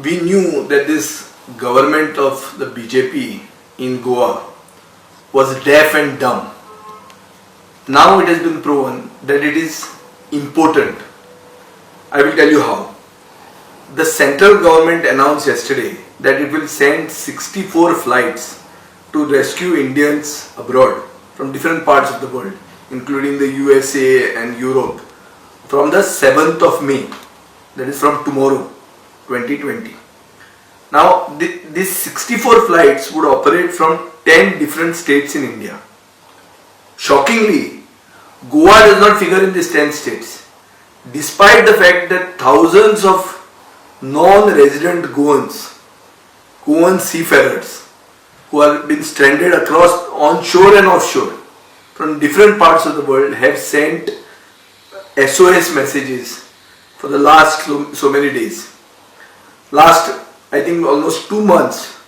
we knew that this government of the BJP in Goa was deaf and dumb. Now it has been proven that it is important. I will tell you how. The central government announced yesterday that it will send 64 flights to rescue Indians abroad from different parts of the world, including the USA and Europe, from the 7th of May, that is from tomorrow, 2020. Now, these 64 flights would operate from 10 different states in India. Shockingly, Goa does not figure in these 10 states, despite the fact that thousands of non-resident Goan seafarers who have been stranded across onshore and offshore from different parts of the world have sent SOS messages for the last so many days. Last, I think almost 2 months,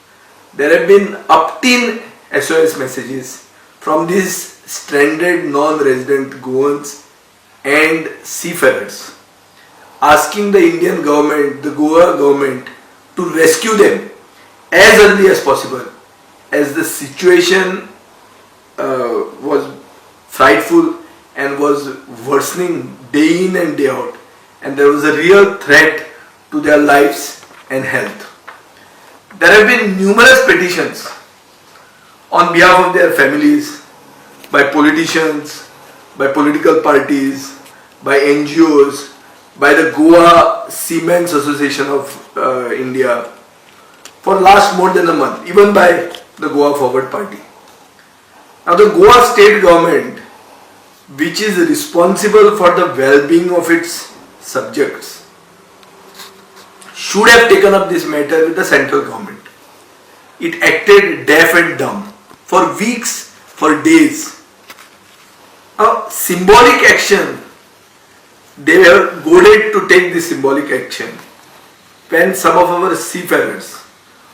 there have been up to SOS messages from these stranded non-resident Goans and seafarers, asking the Indian government, the Goa government, to rescue them as early as possible, as the situation was frightful and was worsening day in and day out, and there was a real threat to their lives and health. There have been numerous petitions on behalf of their families by politicians, by political parties, by NGOs, by the Goa Seamen's Association of India for last more than a month, even by the Goa Forward Party. Now the Goa state government, which is responsible for the well-being of its subjects, should have taken up this matter with the central government. It acted deaf and dumb for weeks, for days. Now, symbolic action, they were goaded to take this symbolic action when some of our seafarers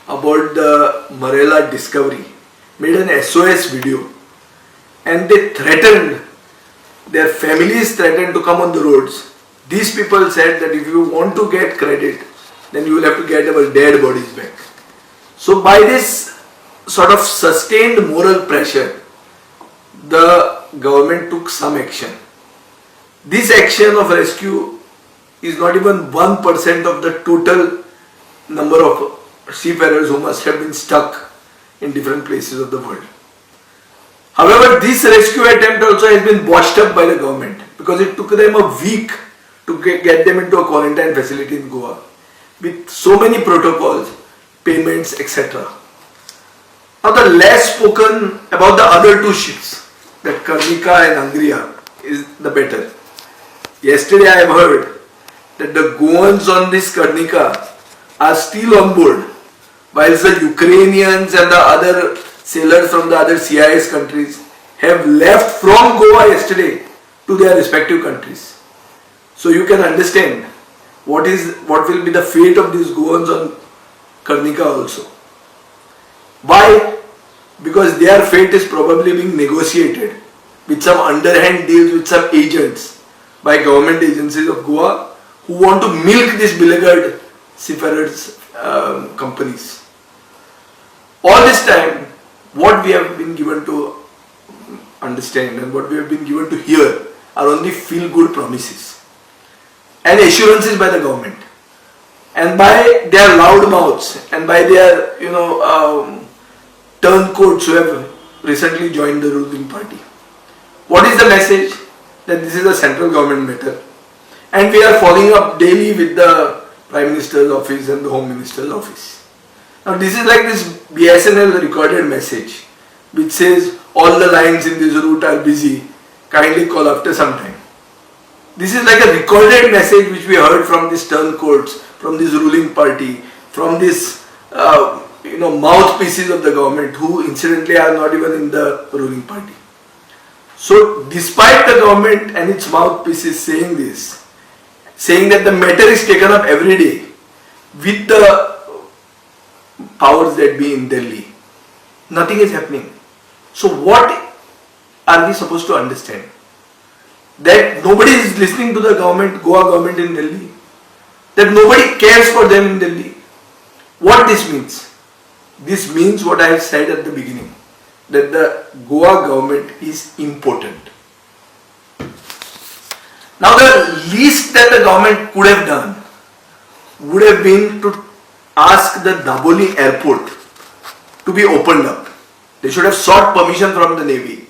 aboard the Marella Discovery made an SOS video, and they threatened, their families threatened to come on the roads. These people said that if you want to get credit, then you will have to get our dead bodies back. So by this sort of sustained moral pressure, the government took some action. This action of rescue is not even 1% of the total number of seafarers who must have been stuck in different places of the world. However, this rescue attempt also has been botched up by the government, because it took them a week to get them into a quarantine facility in Goa with so many protocols, payments, etc. Now the less spoken about the other two ships, that Karnika and Angriya, is the better. Yesterday I have heard that the Goans on this Karnika are still on board, whilst the Ukrainians and the other sailors from the other CIS countries have left from Goa yesterday to their respective countries. So you can understand what will be the fate of these Goans on Karnika also. Why? Because their fate is probably being negotiated with some underhand deals with some agents by government agencies of Goa who want to milk these beleaguered seafarers companies. All this time, what we have been given to understand and what we have been given to hear are only feel-good promises and assurances by the government, and by their loud mouths and by their turncoats who have recently joined the ruling party. What is the message? That this is a central government matter, and we are following up daily with the Prime Minister's office and the Home Minister's office. Now this is like this BSNL recorded message which says all the lines in this route are busy, kindly call after some time. This is like a recorded message which we heard from these turncoats, from this ruling party, from this mouthpieces of the government, who incidentally are not even in the ruling party. So despite the government and its mouthpieces saying this, saying that the matter is taken up every day with the powers that be in Delhi, nothing is happening. So what are we supposed to understand? That nobody is listening to the government, Goa government in Delhi? That nobody cares for them in Delhi? What this means? This means what I have said at the beginning, that the Goa government is impotent. Now the least that the government could have done would have been to ask the Daboli airport to be opened up. They should have sought permission from the Navy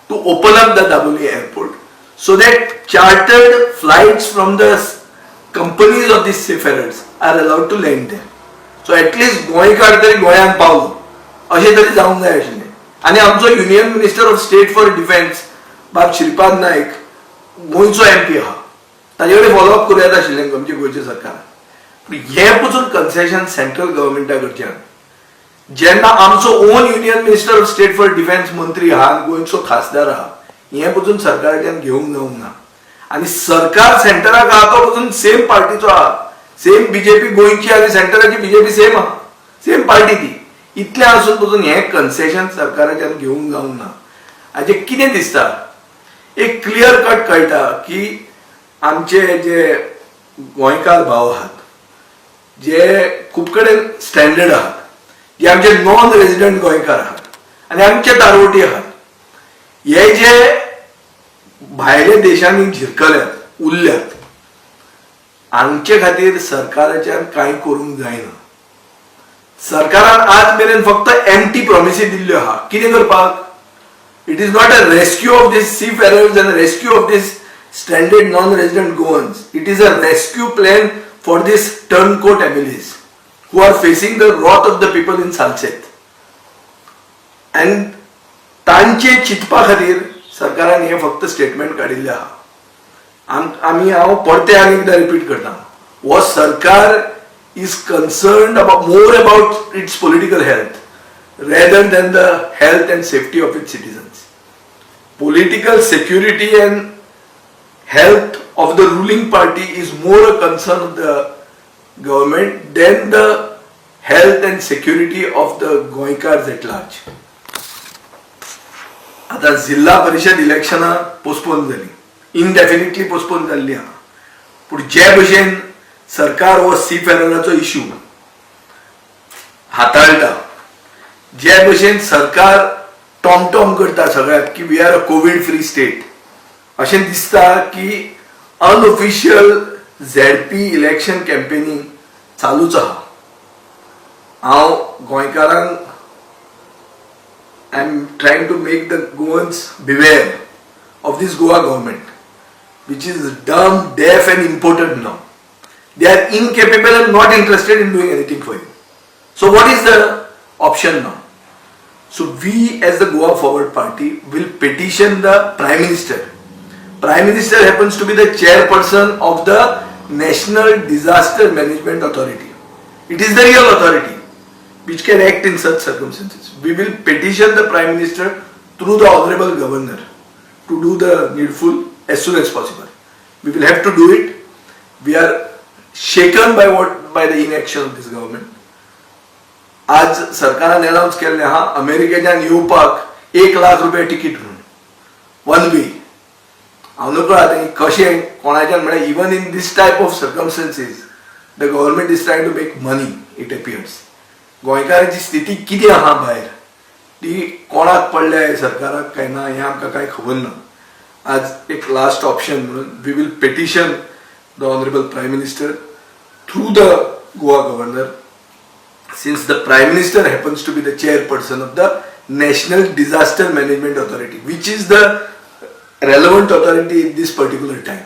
to open up the Daboli airport so that chartered flights from the companies of these seafarers are allowed to land there. So at least Goemkars तरी गोंयांत Paulo अशें तरी जावंक जाय आशिल्लें. आनी आमचो union minister of state for defence बाब श्रीपाद नायक गोंयचो MP आहा, ताजे कडेन फॉलोअप करूं येता आशिल्लें आमच्या गोंयच्या सरकारान. हे पसून कन्सेशन सेंट्रल गव्हर्मेंटा कडच्यान जेन्ना आमचो own union minister of state for defence मंत्री आहा, गोंयचो खासदार आहा, हे पसून सरकाराच्यान घेवंक जावंक ना. आनी सरकार सेंटराक आहा तो पसून सेम पार्टीचो आहा, सेम बीजेपी गोंयची आनी सेंटराची बीजेपी सेम आहा, सेम पार्टी ती. इतलें आसून पसून हे कन्सेशन सरकाराच्यान घेवंक जावंक ना. हाजे कितें दिसता, एक क्लियर कट कळटा की आमचे जे गोंयकार भाव आहात, जे खूब कडेन स्टँडर्ड आहात, जे आमचे नॉन रेजिडेंट गोंयकार आहात आनी आमचे तारवटी आहात, हे जे भायल्या देशांनी झिरकल्यात, उरल्यात, हांचे खातीर सरकाराच्यान कांय करूंक जायना. सरकारान आज मेरेन फक्त एम्प्टी प्रॉमिसी दिल्ल्यो आहा. कितें करपाक? It is not a rescue of this seafarers and rescue of this standard non resident Goans. It is a rescue plan for this turncoat MLAs who are facing the wrath of the people in Salchet. And तांचे चिंतपा खातीर सरकारान हे फक्त statement काडिल्ले आहा. हांव परते आनी एकदां रिपीट करता, हो सरकार is concerned more about its political health rather than the health and safety of its citizens. Political security and health of the ruling party is more a concern of the government than the health and security of the Goemkars at large. आता जिल्हा परिषद इलेक्शनां postpone जाली, indefinitely postpone जाल्ली आहा. पूण जे भशेन सरकार हो सीफेरराचो इश्यू हाताळटा, जे भशेन सरकार टॉमटॉम करता सगळ्याक की we are a COVID free state, अशें दिसता की अनऑफिशियल ZP इलेक्शन कॅम्पेनिंग चालूच आहा. हांव गोंयकारांक I am trying to make the Goans beware of this Goa government, which is dumb, deaf and impotent now. They are incapable and not interested in doing anything for you. So what is the option now? So we as the Goa Forward Party will petition the Prime Minister. Prime Minister happens to be the chairperson of the National Disaster Management Authority. It is the real authority which can act in such circumstances. We will petition the Prime Minister through the Honorable Governor to do the needful as soon as possible. We will have to do it. We are shaken by the inaction of this government. आज सरकारान announce केल्लें आहा अमेरिकेच्यान येवपाक 1 लाख रुपया ticket म्हणून, one way. हांव नकळो आतां कशें कोणाच्यान म्हळ्यार even in this type of circumstances the government is trying to make money, it appears. गोंयकारांची स्थिती कितें आहा भायर ती कोणाक पडल्या सरकाराक काय ना हें आमकां कांय खबर ना. आज एक लास्ट ऑप्शन म्हणून we will petition the honourable prime minister through the Goa governor, since the Prime Minister happens to be the chairperson of the National Disaster Management Authority, which is the relevant authority in this particular time.